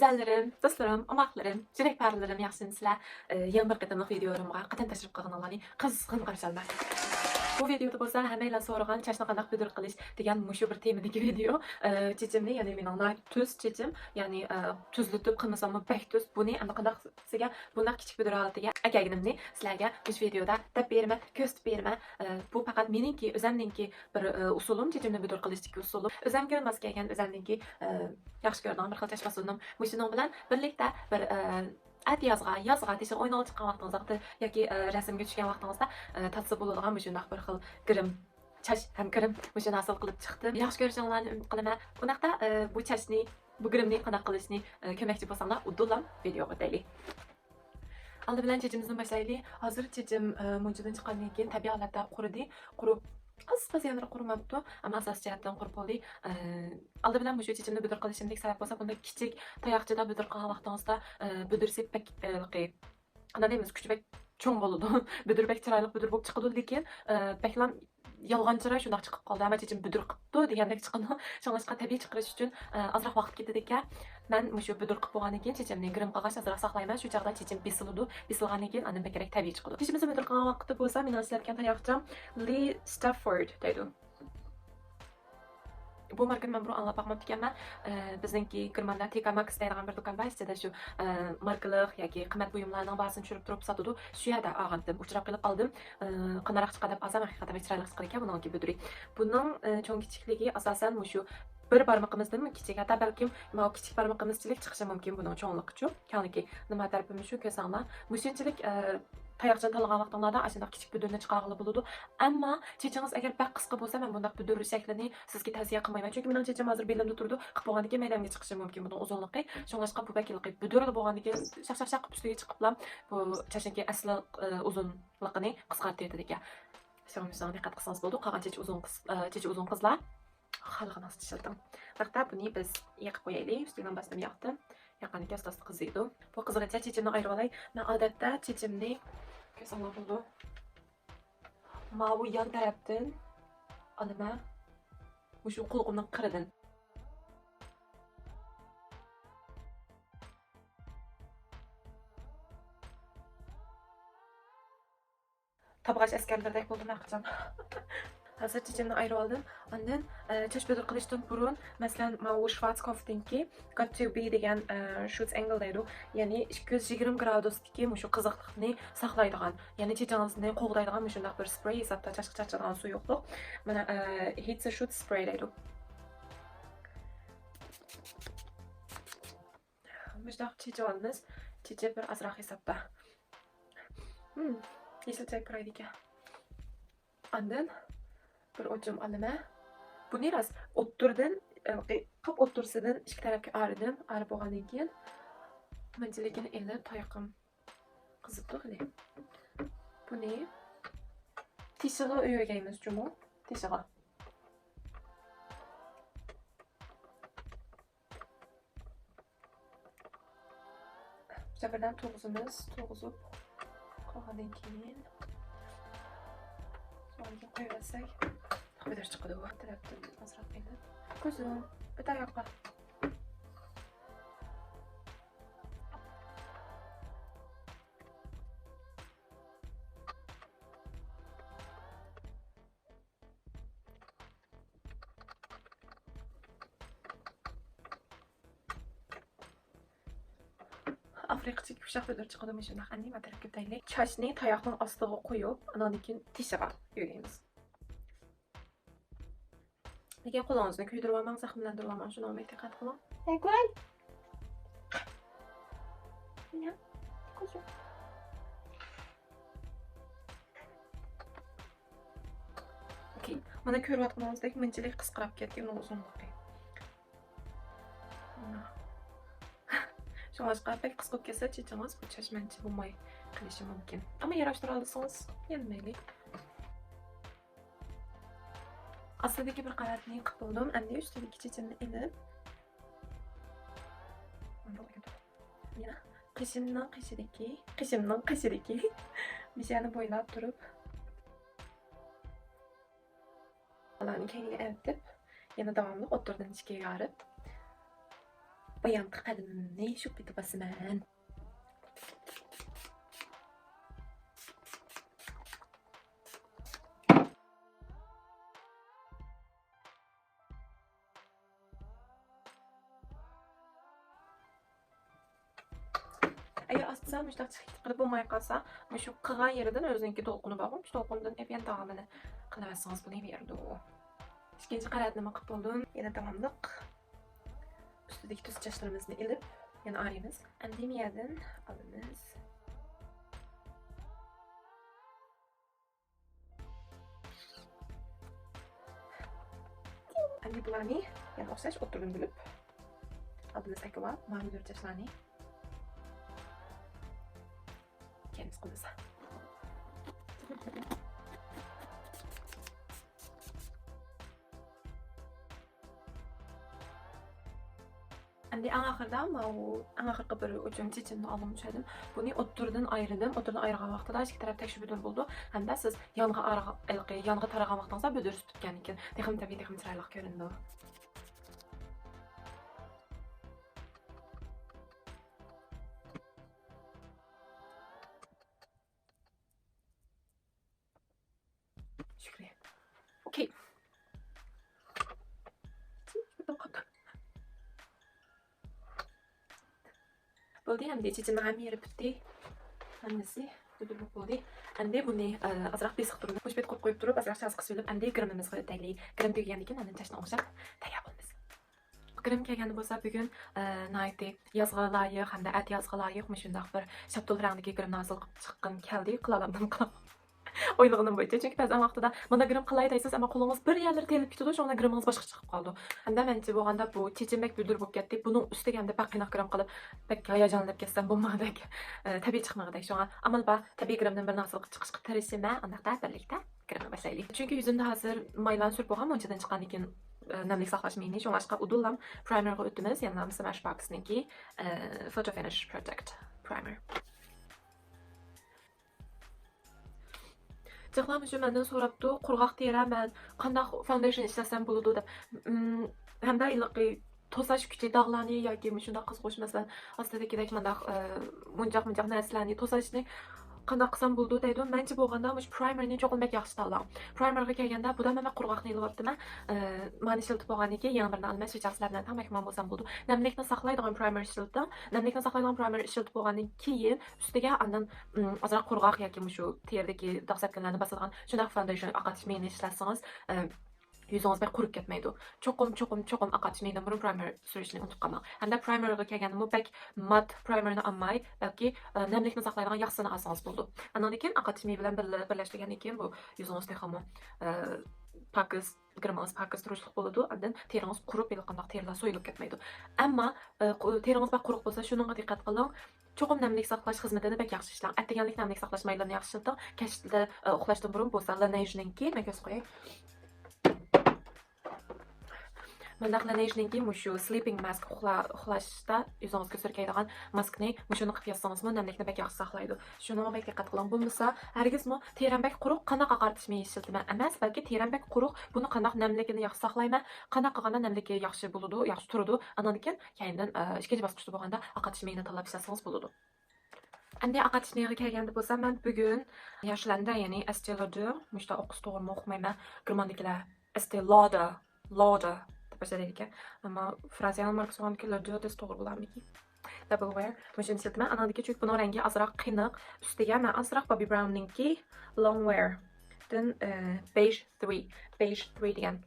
Güzellerim, dostlarım, omaklarım, yürekparlarım yaxşısınızlar. Yeni bir qıtımlıq videolarımğa qıtın təşrif qılğanlarını qızğın qarşı almak. Bu videoda bolsa həməylə so'ragan çachni qanday bidir qilish degan mushu bir temadagi video. Chechimni, ya'ni mening tuz chechim, ya'ni tuzlitib qilmasam pek tuz. Buni anda qandaqsiga bunday kichik bidir holatiga akaginimni sizlarga bu videoda deb berma, ko'rsatib berma. Bu faqat meningki, o'zimningki bir usulim, chechimni bidir qilishdagi usulim. O'zim ko'rmas kelgan o'zimningki yaxshi ko'rgan bir xil chash usulim. Mushuning bilan birlikda bir at yazg'a teshib o'ynab chiqqan vaqtingizda yoki rasmga tushgan vaqtingizda tatsa bo'ladigan shunday bir xil kirim chash ham kirim shuni hosil qilib chiqdim. Yaxshi ko'rishingizni umid qilaman. Bunaqda bu chashni, bu kirimni qanday qilishni ko'makchi bo'lsanglar, uddulam video o'taylik. Aldı bilan chechimizni boshlaylik. Hozir chechim munchidan chiqqandan keyin tabiiy holatda qurib az yana qurimabdi, ammo asos jihatdan qurib oldik. Aldı bilan bu chechimni bidir qilishimdek sabab bo'lsa, bunda kichik tayoqchada bidir qilgan vaqtingizda bidir seppak qanday deymiz, kuchbek cho'ng bo'ladi. Bidir bek chiroyli bidir bo'lib chiqadi, lekin baklam yolg'onchiroq shunday chiqib qoldi. Ammo chechim bidir qilibdi degandek chiqadi. Shunga tabiiy chiqarish uchun ozroq vaqt ketdi ekan. Men mushu bidir qilib bo'lgandan keyin chechimni grim qilgach ozroq saqlayman. Shu chaqda chechim besiladi. Besilgandan keyin andan bekerak tabiiy chiqadi. Chechimizni bidir qilgan vaqtda bo'lsa, men ishlatgan tayoqcham Lee Stafford deydi. Bu markani men burun anlab bakmam ekanman. Bizningki Kirmanda TK Max deydigan bir do'kon bor. Sizda shu markalar yoki qimmat buyumlarning barisini tushirib turib sotadi. Shu yerda olgandim. Uchrab qilib oldim. Qanaqroq chiqadi deb olsam, haqiqatan chiroyli chiqar ekan buningki budri. Buning cho'ng kichikligi asosan shu bir barmoqimizdan kichik, hatta balkim mana kichik barmoqimizchilik chiqishi mumkin buning cho'ngligi uchun. Kaniki nima tarafim shu ko'rsanglar, mushunchalik tayoqchani tanlagan vaqtinglarda ashunday kichik budurni chiqarg'ili bo'ladi. Ammo chechingiz agar bak qisqa bo'lsa, men bunday budur shaklini sizga tavsiya qilmayman. Chunki mening chechim hozir belimda turdi, qilib bo'lgandan keyin maydamga chiqishi mumkin buning uzunligi. Shunga bu bakilqi budurli bo'lgandan keyin shaq ustiga chiqib bilan bu chechinki asli uzunligini qisqartiradi ekan. Shunga diqqat qilsangiz bo'ldi. Qolgan chechi uzun qizlar xalqini istishildim. Vaqtda buni biz yaqib qo'yaylik. Ustidan bosdim yoqdim. Yaqiniga asosda qiziydi. Bu qizg'icha chechimni ayirib olay. Men odatda chechimni ko'rsanglar bo'ldi. Mavi yan tarafdan olaman. Shu qulog'imning qiridan. Tabaqash askarlardek bo'ldim aqcham. Hozir chechimni ayirib oldim. Ondan chash bidir qilishdan burun, masalan, mana Schwarzkopfniki got to be degan shoot angle deydi. Ya'ni 220 gradusdagi shu qiziqlikni saqlaydigan, ya'ni chechingizni qo'g'daydigan shunday bir spray hisobda chashqi charchagan suyuqlik. Mana Hits shoot spray deydi. Müştaq chechi olamiz. Chechi bir azroq hisobda. Yesilcha kiraydi ekan. Ondan bir o'chim olaman. Buni ras o'ttirdan, qop o'ttirsidan ikki tarafga aridim. Arib bo'lgandan keyin minchiligini elib tayoqim qizib turdi. Buni tishig'i o'yagaymiz jumu, tishig'i. Jabidan to'g'izib qolgandan keyin so'nga qo'yarsak bidir chiqadi bu tarafdan azroq elib. Ko'zim bir tayoqqa. Afrikacha kuşaq bidir chiqadi shunday qanday material tayinlik. Chashni tayoqning ostiga qo'yib, undan keyin tishiga yo'laymiz. Lekin qo'lingizni kuydirib olmang, zaxmlantirib olmang, shuni olmay diqqat qiling. Qo'y. Ya. Qo'y. Okay. Mana ko'ryapsizlar, minchilik qisqarib ketgan uzunligi. Şunlaşqa pek qisqa kelsa chechingiz bu chashmanchi bo'lmay qilishi mumkin. Ammo yarashtira olsangiz, yenmayli. Aslidagi bir qavatni qilib bo'ldim. Endi ustidagi chechimni ilib. Mana qishimning qishidagi mishani bo'ylab turib ularni kengiga eltib, yana davomli o'ttirdan ichga yorib Bayanqı qadimni shu bitib basman. Agar astsam mushtaq chiqib qilib bo'lmay qolsa, shu qilgan yeridan o'ziniki to'lqini bor. Shu to'lqindan epian davomini qilaversangiz bo'laveradi. Ikkinchi qarat nima qilib bo'ldim? Yana tamomliq ustidagi tuz chashlarimizni ilib, yana araymiz. Andemiyadan olamiz. Endi bularni yana o'xshash o'tirdim bilib. Olamiz akava, ma'lum chashlarni. Kendimiz koyuyoruz. Endi eng ahırda eng ahırkı bir ucum çiçimni alım düşedim. Bunu oturdan ayırdım. Oturdan ayırgan vaqtida ikki taraf tekşi büdür buldu. Hem de siz yanğı taragan vaqtınızda büdür tutgan ekan. Texim tabii texim çiraylıq göründü. Şükür. Okey. Bo'ldi, endi chechimni ham yerib bitdi. Hammasi budur bo'ldi. Endi buni azroq besiq turib, qo'shbet qo'yib turib, azroq chaz qilib so'ylab, endi grimimizga tayyorlaylik. Grim tugagandan keyin endi chashni o'xshab tayyor bo'lamiz. Grim kelganda bo'lsa, bugun nighty yozg'i loyiq hamda at yozg'i loyiq shundoq bir shaptul rangdagi grimni hosil qilib chiqqan keldi. Qilalamdim qilaman. O'ylag'anim bo'yicha, chunki ba'zan vaqtida mana grim qilay deysiz, ammo qo'lingiz bir yerlar telib ketadi, shunda grimingiz boshqa chiqib qoldi. Hamda menchi bo'lganda bu chechimbek budur bo'lib ketdi. Buning ustiga hamda paqinoq grim qilib, pek hayajonlanib ketsam bo'lmadik. Tabiiy chiqmadik. Shunga amal ba tabiiy grimdan bir narsa qilib chiqishga tirishim, undaqda birlikda grimni boshlaylik. Chunki yuzimda hozir maylan surib bo'lgan, munchadan chiqqandan keyin namlik saqlashmayni. Shunga udullam primerga o'timiz, yana Smashbox'niki Photo Finish Project primer. Cıqlamış məndən sorabdı, qurğaq deyirəm mən qandaq foundation işləsəm buludu deb. Həm də ilqi tosaş küçü dağlarını yoki shunday qizg'ish masalan ostidagidek mandaq munjaq narsalarni to'sashni qanday qilsam bo'ldi deydi. Menchi bo'lganda mush primerni cho'qilmak yaxshi tanlam. Primerga kelganda bu da men qurg'oqni ilyaptiman. Mani ishlatib bo'lganiki yana bir almas shechaslar bilan ham mehmon bo'lsam bo'ldi. Namlikni saqlaydigan primer ishlatdim. Namlikni saqlaydigan primer ishlatib bo'lgandan keyin ustiga andan ozroq qurg'oq yoki shu terdagi dog'satganlarni bosadigan shunday foundation oqatishmayni ishlatsangiz yüzünüz pek qurib ketmaydi. Cho'qim oqatishmaydi. Buni primer surishni unutib qolmang. Hamda primerga kelganda pek mat primerni olmay, balki namlikni saqlaydigan yaxshisini olsangiz bo'ldi. Andan keyin oqatishmay bilan birlashtirgandan keyin bu yuzingizdagi ham pakiz grimas pakiz turishlik bo'ladi. Andan teringiz qurib, qanday terilar so'yilib ketmaydi. Ammo teringiz pek quruq bo'lsa, shunga diqqat qiling. Cho'qim namlik saqlash xizmatini pek yaxshi ishlang. Atdeganlik namlik saqlash maylarini yaxshi ishlating. Kashda uxlashdan burun bo'lsa, Laneige-ninki men ko'z qo'yay. Laneige-ninki shu sleeping mask uxlashda yuzingizga surkaydigan maskni shuni qilib yozsangizmi, namlikni pek yaxshi saqlaydi. Shunga pek diqqat qiling. Bo'lmasa, hargizmi terambek quruq qanday oqartishmay ishiltiman emas, balki terambek quruq buni qanday namligini yaxshi saqlayman, qanday qilganda namligi yaxshi bo'ladi, yaxshi turadi. Andan keyin keyindan ikkinchi bosqichda bo'lganda oqatishmayni tanlab ishlasangiz bo'ladi. Endi oqatishmayga kelganda bo'lsa, men bugun yoshlarda, ya'ni Estée Lauder, mushta o'qish to'g'rimi o'qimayman, germanliklar Estée Lauder başlayalım ki ama Fransa'nın markası olan ki Lauder de to'g'ri bo'larmiki? Double wear. Müşün siltime anadaki çünkü bunun rengi azroq qiyniq. Ustiga men azroq Bobbi Brown'ninki long wear. Dan beige 3 degan.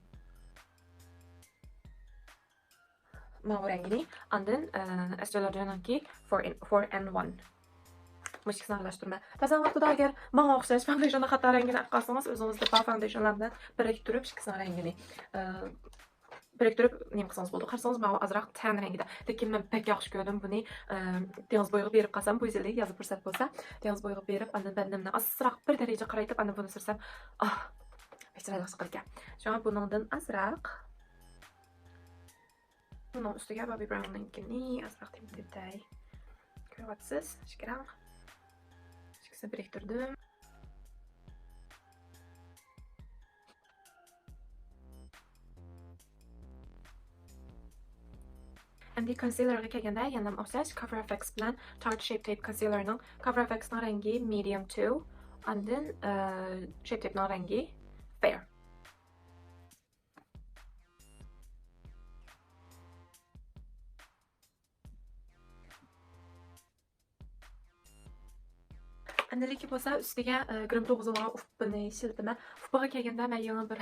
Mavi rengini. Andan Estée Lauder'ninki 4 and 1. Mushkisini aralashtirma. Ba'zan vaqtida agar menga o'xshash foundationni xato rangini olsangiz, o'zingizda bor foundationlardan biriktirib ikkisini rangini biriktirib nima qilsangiz bo'ldi. Qarasangiz men azroq tan rangida. Lekin men pek yaxshi ko'rdim buni. Dengiz bo'yiga berib qolsam, bu yillik yozib fursat bo'lsa, dengiz bo'yiga berib, andan bandimni azroq bir daraja qaraytib, andan buni sursam, chiroyli his qilgan. Shunga buningdan azroq bunun ustiga Bobbi Brown'ninkini azroq detay ko'ryapsiz. Shukran. Ikkisini biriktirdim. Endi concealerga kelganda yana o'xshash Cover FX bilan Tarte Shape Tape concealerning Cover FX'ning rangi medium 2, andin Shape Tape'ning rangi fair. Andaliki bo'lsa ustiga grim to'g'izilgan ufqini shiltimi. Ufqiga kelganda men yana bir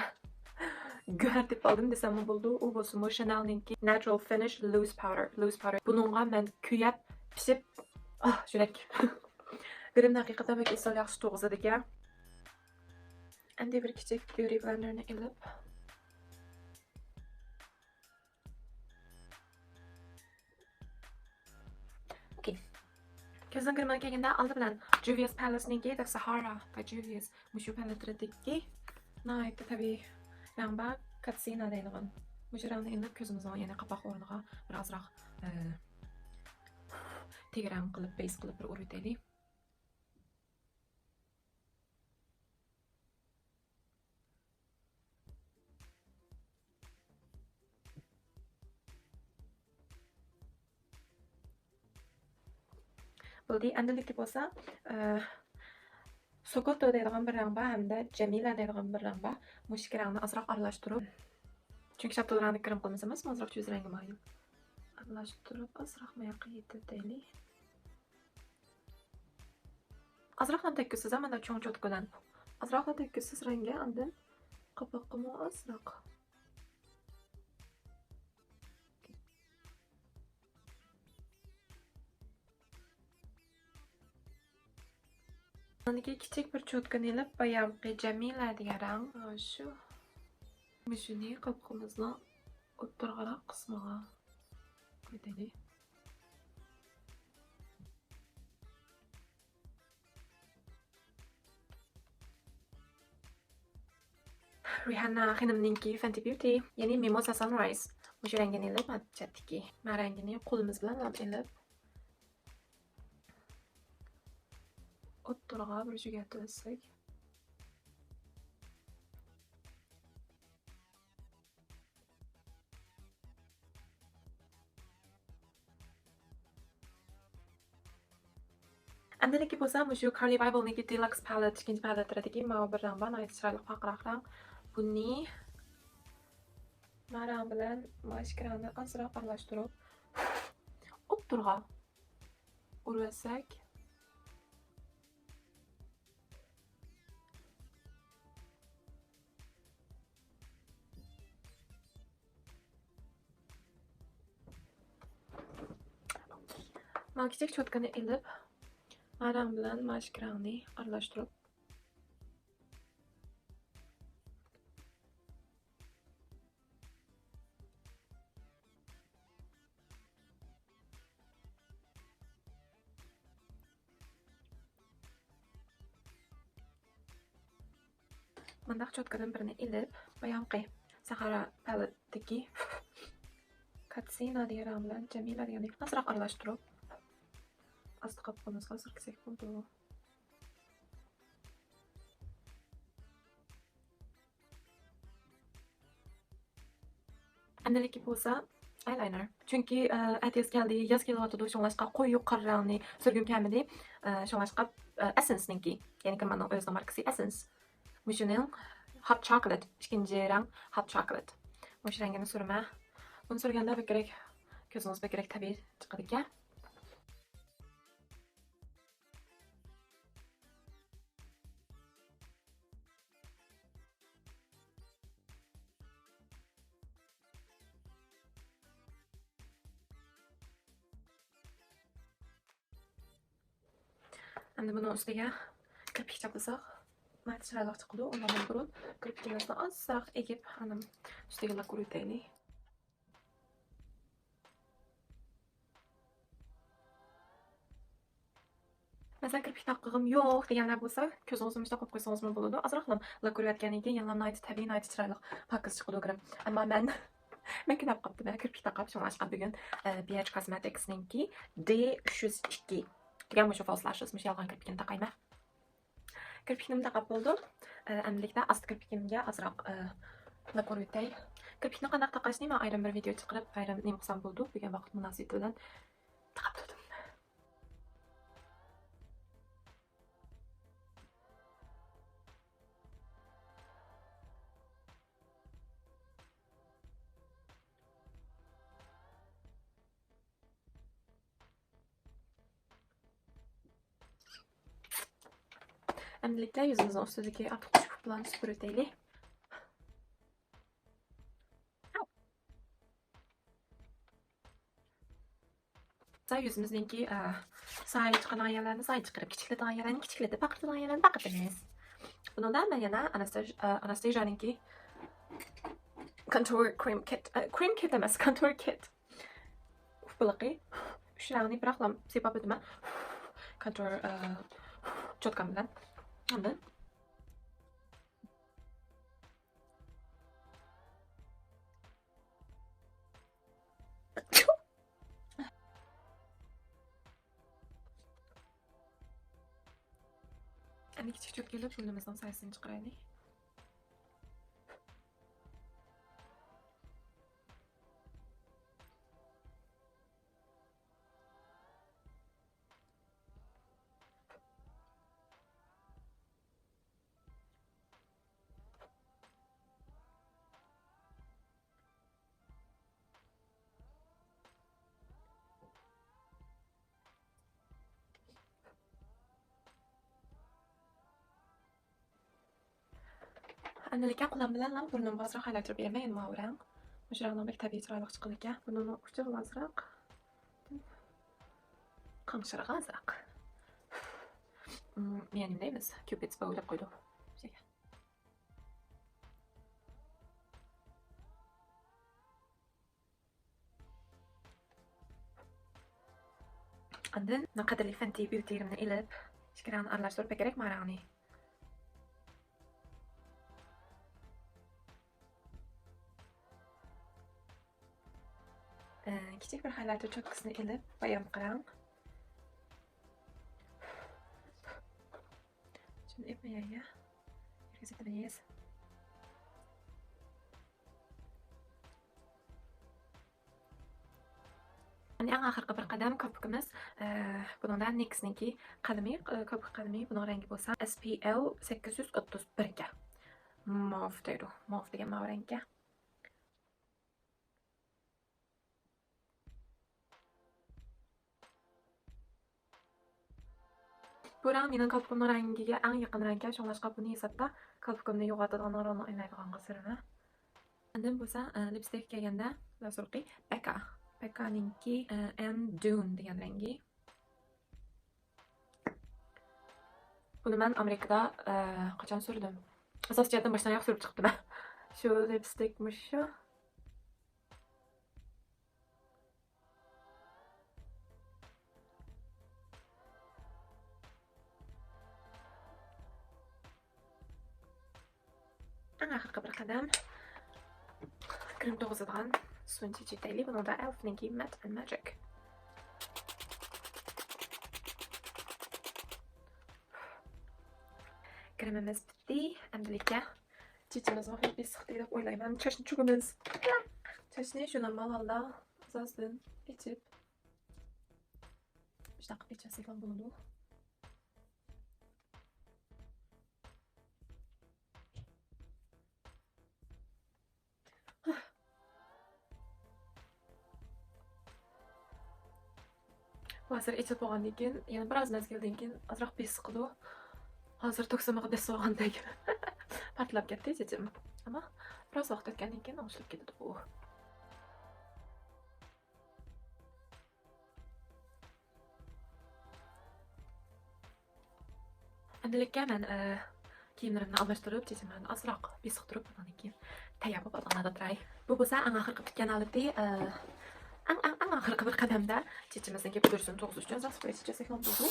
go'har deb oldim desam bo'ldi. U bo'lsa Chanel'ninki Natural Finish Loose Powder. Buningga men kuyab pishib jurak. Grim haqiqatan bak isol yaxshi to'g'izadi ekan. Endi bir kichik beauty blenderni ilib Ko'zdan girmay kelganda oldi bilan Juvia's Palace'ninki The Sahara va Juvia's mushu paletradagi nihoyatda tabiiy rangba Katsina deydigan. Mushu rangni endi ko'zimizning yana qapoq o'rniga bir ozroq tegrang qilib, base qilib bir urib o'taylik. Bo'ldi, endilikda bo'lsa Sokoto deydigan bir rang bor hamda Jamila deydigan bir rang bor. Mushuk rangni ozroq aralashtirib, chunki shapto'l rangni kirim qilmasamiz, ozroq yuz rangi mayil. Aralashtirib, ozroq mayoqqa yetiraylik. Ozroq ham tekkusiz, mana cho'ng cho'tkadan. Ozroq ham tekkusiz rangga, andin qapoqqa ozroq. Maniki kichik bir cho'tkani ilib, bayaqi Jamila degan rang shu. Mushuni qapoqimizni o'ttirg'aloq qismiga qo'yaylik. Rihanna xonimninki Fenty Beauty, ya'ni Mimosa Sunrise. Mushu rangini ilib, chatdiki. Men rangini qo'limiz bilan ilib o'ttirg'a bir jo'gatsak. Andaliki bo'lsa, mushu Carly Bible Deluxe palette, ikkinchi paletradagi mana bir rang bor, chiroyli oqroq rang. Buni rang bilan maskarani ozroq aralashtirib o'ttirg'a ursak. Men kichik cho'tkani ilib, rang bilan maskarani aralashtirib Mandaq cho'tkadan birini ilib, bayonqi Sahara paletdagi Katsina degan rang bilan Jamila degan ozroq aralashtirib asti qopqimizga surtsak bo'ldi. Andaliki bo'lsa eyeliner. Chunki aytib keldi, yoz kelyapti, shunlashqa qo'yib qora rangni surgim kelmadi. Shunlashqa Essence'ninki, ya'ni Kirmanning o'zining markasi Essence. Mushuning Hot Chocolate, ikkinchi rang Hot Chocolate. Mush rangini surma. Buni surganda bir kerak ko'zimiz bir kerak tabiiy chiqadi ekan. Endi buni ustiga kirpik chaplasak, mayda chiroyli chiqadi. Undan burun kirpikimizni ozroq egib, ustiga lak uraylik. Masalan, kirpik taqig'im yo'q deganlar bo'lsa, ko'zingizni mushtaq qo'yib qo'ysangiz bo'ladi. Ozroq lak urayotgandan keyin yana nihoyat tabiiy, nihoyat chiroyli pakiz chiqadi o'g'rim. Ammo men kinab qopdim, kirpik taqib, shunlashqa bugun BH Cosmetics'ninki D302 degan mushu false lashes, mushu yolg'on kirpikni taqayman. Kirpikni taqab bo'ldim. Endilikda asti kirpikimga ozroq Buna ko'rib o'tay. Kirpikni qanday taqashni men ayrim bir video chiqarib, ayrim nima qilsam bo'ldi degan vaqt munosabati bilan taqab turdim. Endilikda yuzimizning ustidagi aql kuch bilan supurib o'taylik. Yüzümüzdeki sahip çıkan yerlerini sahip çıkarıp kiçikletip yerlerini kiçikletip pakırtılan yerlerini pakırtırız. Bundan ben yana Anastasia'nınki contour cream kit demez contour kit. Ufbalaki. Şurani bıraklam sebep edeme. Contour çotkam bilen. Ondan. Endi kichik cho'tkalar burnimizdan sayasini chiqaraylik. Endilikda qo'lim bilan burnimga ozroq aylantirib beraman, endi mana o'rang. O'sha bek tabiiy chiroyli chiqqan ekan. Burnimni uchi ozroq. Qamshirig'i ozroq. Men nima deymiz? Cupid's bow deb qo'ydim. Andin naqadrli Fenty Beauty'imni ilib, shikran aralashtirib kerak maraqni. Kichik bir highlighter cho'tkasini ilib, bayam qarang. Shuni epmayga yetkazib eng oxirgi bir qadam ko'pikimiz. Bundan NYX'niki qalamiy, ko'pik qalamiy, buning rangi bo'lsa SPL 831 ga. Mauve deydi. Mauve degan mauve rangga. Bu rang mening ko'pikimning rangiga eng yaqin rangga, shunlashqa buni esa ko'pikimni yo'qotadigan oronni o'ynaydigan qisirni. Endi bo'lsa lipstik kelganda lazurqi Beccaninki and Dune degan rangi. Buni men Amerikada qachon surdim? Asos jihatdan boshdan oyoq surib chiqdim. Shu lipstikmish shu. Oxirgi bir qadam krem to'g'izadigan sunchi chitayli. Bunda Elf'ninki Matte and Magic. Kremimiz bitdi. Endilikda chechimizni hafif besiqdik deb o'ylayman. Chashni chugimiz. Chashni shu normal holda asosdan ichib shunaqa ichasak ham bo'ladi. Hozir ichib bo'lgandan keyin, yana biroz mezgildan keyin ozroq besiqdi. Hozir to'ksamig'i bes olgandek patlab ketdi chechim. Ammo biroz vaqt o'tgandan keyin o'shilib ketadi bu. Endilikda men kiyimlarimni almashtirib, chechimlarni ozroq besiqtirib, undan keyin tayyor bo'lib olganday. Bu bo'lsa eng oxirgi bitgan alibdi. Eng oxirgi bir qadamda chechimizning pudursini to'g'rish uchun zaspray chechasak ham bo'ladi.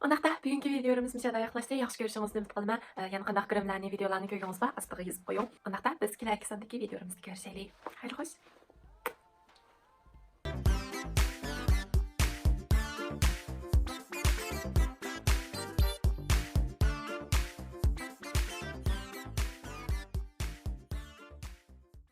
Undaqda bugungi videomiz mishada yaxlashdi. Yaxshi ko'rishingizni umid qilaman. Yana qanday kremlarni, videolarni ko'rganingizda astiga yozib qo'ying. Undaqda biz kelasi sondagi videomizda ko'rishaylik. Xayr xo'sh.